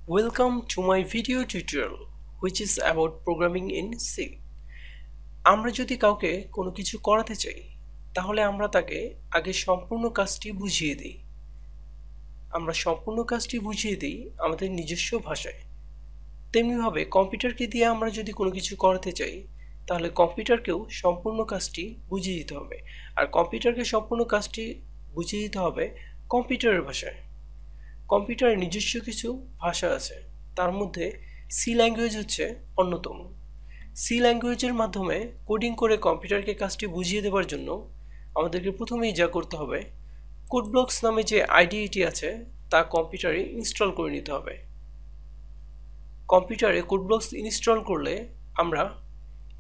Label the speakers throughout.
Speaker 1: Welcome to my video tutorial which is about programming in C. আমরা যদি কাউকে কোনো কিছু করাতে চাই তাহলে আমরা তাকে আগে সম্পূর্ণ কাজটি বুঝিয়ে দিই। আমাদের নিজস্ব ভাষায়। তেমনিভাবে কম্পিউটারকে দিয়ে আমরা যদি কোনো কিছু করাতে চাই তাহলে কম্পিউটারকেও সম্পূর্ণ কাজটি বুঝিয়ে দিতে হবে। আর কম্পিউটারকে সম্পূর্ণ কাজটি বুঝিয়ে দিতে হবে কম্পিউটারের ভাষায়। কম্পিউটারের নিজস্ব কিছু ভাষা আছে, তার মধ্যে সি ল্যাঙ্গুয়েজ হচ্ছে অন্যতম। সি ল্যাঙ্গুয়েজের মাধ্যমে কোডিং করে কম্পিউটারকে কাজটি বুঝিয়ে দেওয়ার জন্য আমাদেরকে প্রথমেই যা করতে হবে, কোডব্লকস নামে যে আইডিইটি আছে তা কম্পিউটারে ইনস্টল করে নিতে হবে। কম্পিউটারে কোডব্লকস ইনস্টল করলে আমরা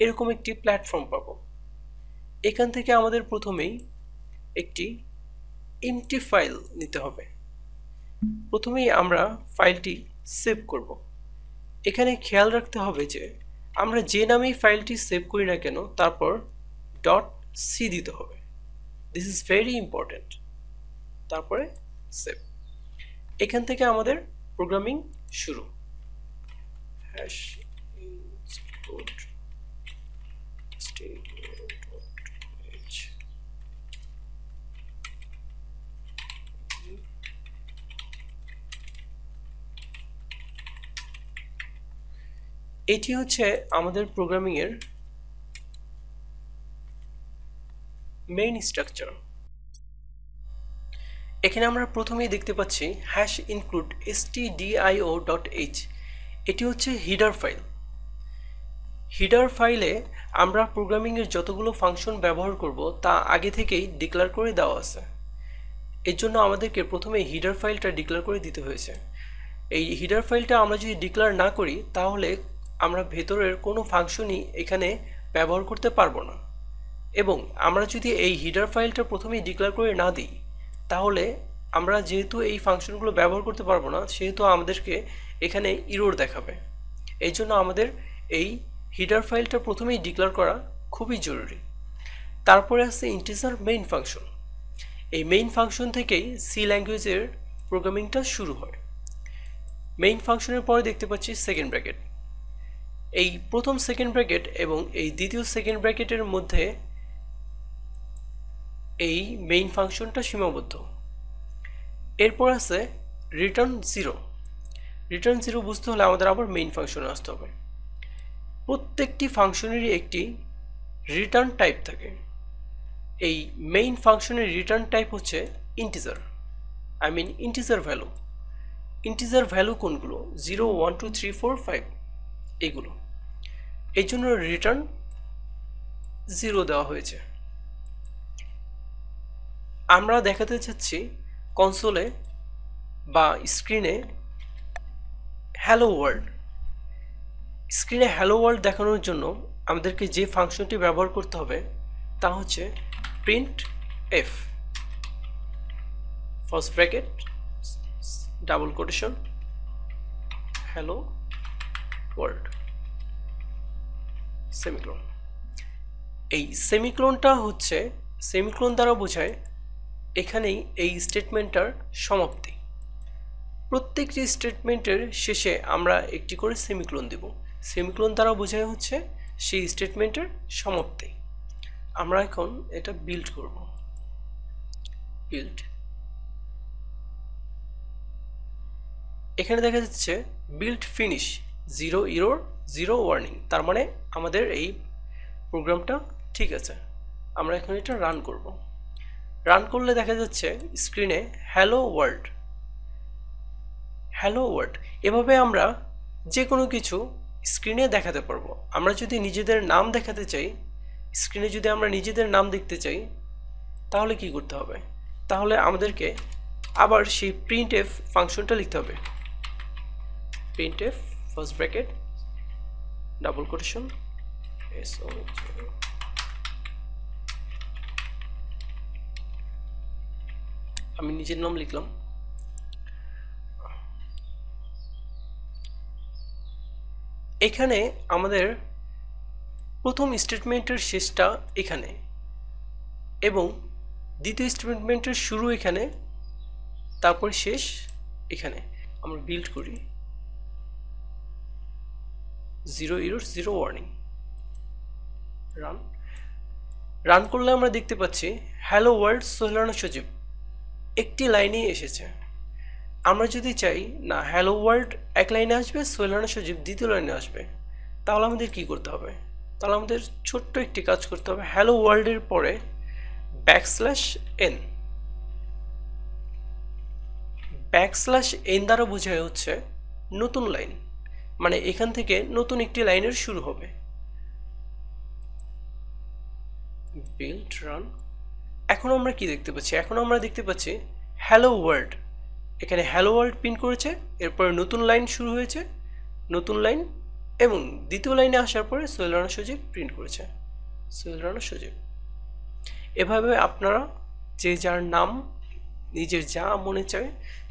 Speaker 1: এরকম একটি প্ল্যাটফর্ম পাব। এখান থেকে আমাদের প্রথমেই একটি এমটি ফাইল নিতে হবে। প্রথমেই আমরা ফাইলটি সেভ করব। এখানে খেয়াল রাখতে হবে যে আমরা যে নামেই ফাইলটি সেভ করি না কেন তারপর .c দিতে হবে। This is very important. তারপরে সেভ। এখান থেকে আমাদের প্রোগ্রামিং শুরু। এটি হচ্ছে আমাদের প্রোগ্রামিং এর মেইন স্ট্রাকচার। এখানে আমরা প্রথমেই দেখতে পাচ্ছি #include stdio.h। এটি হচ্ছে হিডার ফাইল। হিডার ফাইলে আমরা প্রোগ্রামিং এর যতগুলো ফাংশন ব্যবহার করব তা আগে থেকেই ডিক্লেয়ার করে দেওয়া আছে। এর জন্য আমাদেরকে প্রথমে হিডার ফাইলটা ডিক্লেয়ার করে দিতে হয়েছে। এই হিডার ফাইলটা আমরা যদি ডিক্লেয়ার না করি তাহলে আমরা ভেতরের কোনো ফাংশনই এখানে ব্যবহার করতে পারবো না। এবং আমরা যদি এই হিডার ফাইলটা প্রথমেই ডিক্লেয়ার করে না দিই তাহলে আমরা যেহেতু এই ফাংশনগুলো ব্যবহার করতে পারবো না সেহেতু আমাদেরকে এখানে ইরর দেখাবে। এই জন্য আমাদের এই হিডার ফাইলটা প্রথমেই ডিক্লেয়ার করা খুবই জরুরি। তারপরে আছে ইন্টিজার মেইন ফাংশন। এই মেইন ফাংশন থেকেই সি ল্যাঙ্গুয়েজের প্রোগ্রামিংটা শুরু হয়। মেইন ফাংশনের পরে দেখতে পাচ্ছি সেকেন্ড ব্র্যাকেট। এই প্রথম সেকেন্ড ব্র্যাকেট এবং এই দ্বিতীয় সেকেন্ড ব্র্যাকেটের মধ্যে এই মেইন ফাংশনটা সীমাবদ্ধ। এরপর আছে রিটার্ন জিরো। রিটার্ন জিরো বুঝতে হলে আমাদের আবার মেইন ফাংশনে আসতে হবে। প্রত্যেকটি ফাংশনেরই একটি রিটার্ন টাইপ থাকে। এই মেইন ফাংশনের রিটার্ন টাইপ হচ্ছে integer, integer value. Integer value কোনগুলো? 0 1 2 3 4 5 এগুলো। এই জন্য রিটার্ন জিরো দেওয়া হয়েছে। আমরা দেখাতে চাচ্ছি কনসোলে বা স্ক্রিনে হ্যালো ওয়ার্ল্ড। স্ক্রিনে হ্যালো ওয়ার্ল্ড দেখানোর জন্য আমাদেরকে যে ফাংশনটি ব্যবহার করতে হবে তা হচ্ছে print F, first bracket double quotation hello world semicolon. এই সেমিক্লোনটা হচ্ছে সেমিক্লোন দ্বারা বোঝায় এখানেই এই স্টেটমেন্টটার সমাপ্তি। প্রত্যেকটি স্টেটমেন্টের শেষে আমরা একটি করে সেমিক্লোন দেব। সেমিক্লোন দ্বারা বোঝায় হচ্ছে সেই স্টেটমেন্টের সমাপ্তি। আমরা এখন এটা বিল্ড করব। বিল্ড। এখানে দেখা যাচ্ছে বিল্ড ফিনিশ, 0 এরর 0 ওয়ার্নিং। তার মানে আমাদের এই প্রোগ্রামটা ঠিক আছে। আমরা এখন এটা রান করব। রান করলে দেখা যাচ্ছে স্ক্রিনে হ্যালো ওয়ার্ল্ড। Hello world. এভাবে আমরা যে কোনো কিছু স্ক্রিনে দেখাতে পারবো। আমরা যদি নিজেদের নাম দেখাতে চাই, স্ক্রিনে যদি আমরা নিজেদের নাম দেখতে চাই তাহলে কি করতে হবে? তাহলে আমাদেরকে আবার সেই প্রিন্টএফ ফাংশনটা লিখতে হবে। Printf first bracket double quotation SO। আমি নিজের নাম লিখলাম। এখানে আমাদের প্রথম স্টেটমেন্টের শেষটা এখানে এবং দ্বিতীয় স্টেটমেন্টের শুরু এখানে, তারপর শেষ এখানে। আমরা বিল্ড করি। 0 এরর 0 ওয়ার্নিং। রান করলে আমরা দেখতে পাচ্ছি হ্যালো ওয়ার্ল্ড সোহেল রানা সজীব একটি লাইনেই এসেছে। আমরা যদি চাই না হ্যালো ওয়ার্ল্ড এক লাইনে আসবে, সোহেল রানা সজীব দ্বিতীয় লাইনে আসবে, তাহলে আমাদের কি করতে হবে? তাহলে আমাদের ছোট্ট একটি কাজ করতে হবে। হ্যালো ওয়ার্ল্ডের পরে ব্যাকস্ল্যাশ এন দ্বারা বোঝায় হচ্ছে নতুন লাইন, মানে এখান থেকে নতুন একটি লাইনের শুরু হবে। Build run. এখন আমরা কি দেখতে পাচ্ছি? এখন আমরা দেখতে পাচ্ছি হ্যালো ওয়ার্ল্ড, এখানে হ্যালো ওয়ার্ল্ড প্রিন্ট করেছে, এরপরে নতুন লাইন শুরু হয়েছে, নতুন লাইন, এবং দ্বিতীয় লাইনে আসার পরে সোহেল রানা সজীব প্রিন্ট করেছে, সোহেল রানা সজীব। এভাবে আপনারা যে যার নাম নিজের যা মনে চায়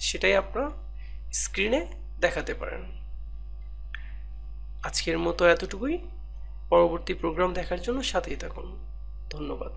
Speaker 1: সেটাই আপনারা স্ক্রিনে দেখাতে পারেন। আজকের মতো এতটুকুই। পরবর্তী প্রোগ্রাম দেখার জন্য সাথেই থাকুন। ধন্যবাদ।